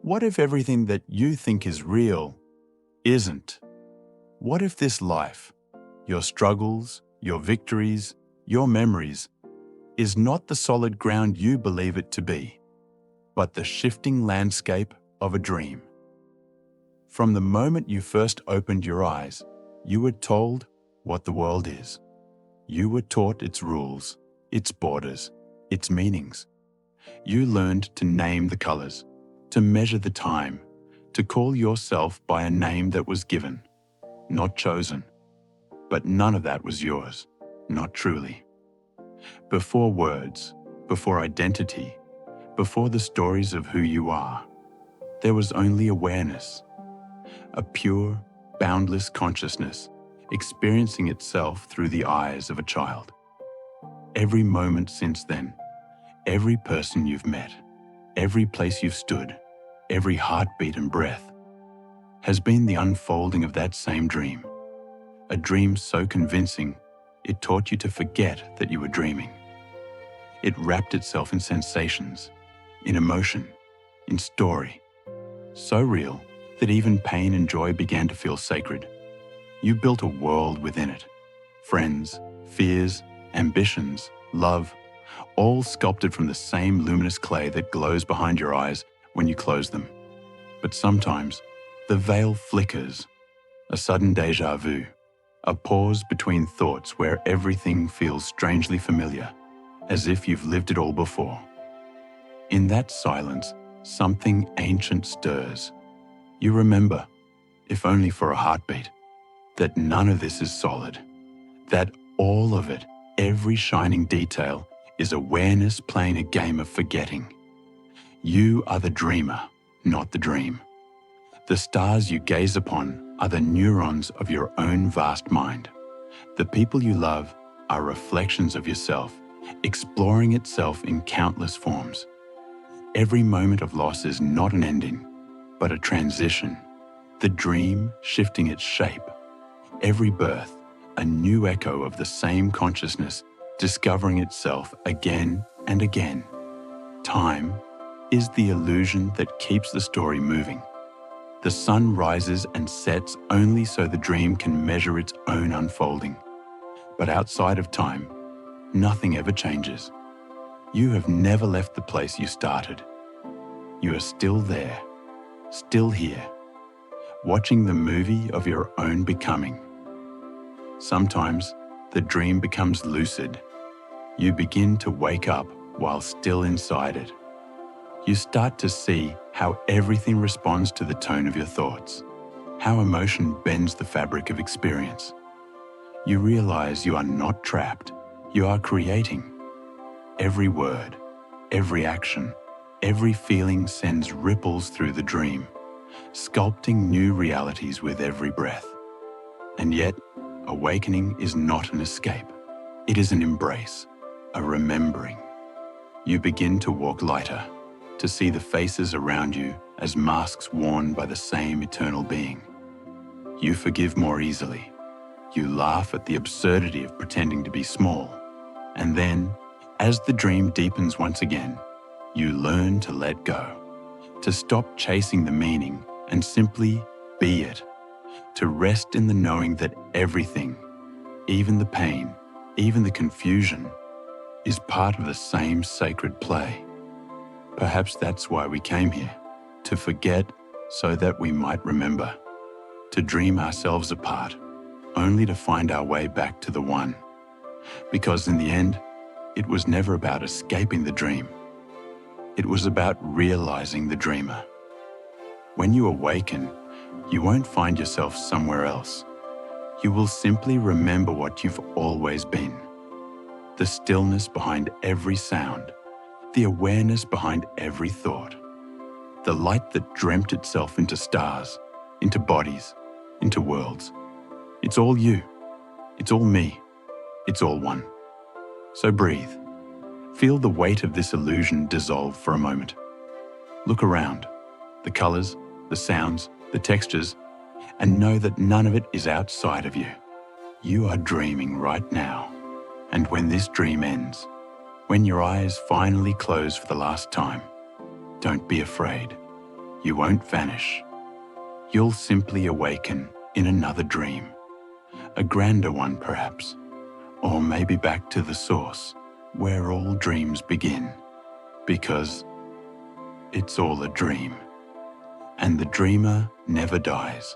What if everything that you think is real isn't? What if this life, your struggles, your victories, your memories, is not the solid ground you believe it to be, but the shifting landscape of a dream? From the moment you first opened your eyes, you were told what the world is. You were taught its rules, its borders, its meanings. You learned to name the colors, to measure the time, to call yourself by a name that was given, not chosen. But none of that was yours, not truly. Before words, before identity, before the stories of who you are, there was only awareness, a pure, boundless consciousness experiencing itself through the eyes of a child. Every moment since then, every person you've met, every place you've stood, every heartbeat and breath, has been the unfolding of that same dream. A dream so convincing, it taught you to forget that you were dreaming. It wrapped itself in sensations, in emotion, in story, so real that even pain and joy began to feel sacred. You built a world within it. Friends, fears, ambitions, love, all sculpted from the same luminous clay that glows behind your eyes when you close them. But sometimes, the veil flickers, a sudden déjà vu, a pause between thoughts where everything feels strangely familiar, as if you've lived it all before. In that silence, something ancient stirs. You remember, if only for a heartbeat, that none of this is solid, that all of it, every shining detail, is awareness playing a game of forgetting. You are the dreamer, not the dream. The stars you gaze upon are the neurons of your own vast mind. The people you love are reflections of yourself, exploring itself in countless forms. Every moment of loss is not an ending, but a transition, the dream shifting its shape. Every birth, a new echo of the same consciousness discovering itself again and again. Time is the illusion that keeps the story moving. The sun rises and sets only so the dream can measure its own unfolding. But outside of time, nothing ever changes. You have never left the place you started. You are still there, still here, watching the movie of your own becoming. Sometimes the dream becomes lucid. You begin to wake up while still inside it. You start to see how everything responds to the tone of your thoughts, how emotion bends the fabric of experience. You realize you are not trapped, you are creating. Every word, every action, every feeling sends ripples through the dream, sculpting new realities with every breath. And yet, awakening is not an escape. It is an embrace, a remembering. You begin to walk lighter, to see the faces around you as masks worn by the same eternal being. You forgive more easily. You laugh at the absurdity of pretending to be small. And then, as the dream deepens once again, you learn to let go, to stop chasing the meaning and simply be it, to rest in the knowing that everything, even the pain, even the confusion, is part of the same sacred play. Perhaps that's why we came here, to forget so that we might remember, to dream ourselves apart, only to find our way back to the one. Because in the end, it was never about escaping the dream. It was about realizing the dreamer. When you awaken, you won't find yourself somewhere else. You will simply remember what you've always been. The stillness behind every sound, the awareness behind every thought, the light that dreamt itself into stars, into bodies, into worlds. It's all you. It's all me. It's all one. So breathe. Feel the weight of this illusion dissolve for a moment. Look around, the colors, the sounds, the textures, and know that none of it is outside of you. You are dreaming right now. And when this dream ends, when your eyes finally close for the last time, don't be afraid. You won't vanish. You'll simply awaken in another dream, a grander one perhaps, or maybe back to the source where all dreams begin, because it's all a dream, and the dreamer never dies.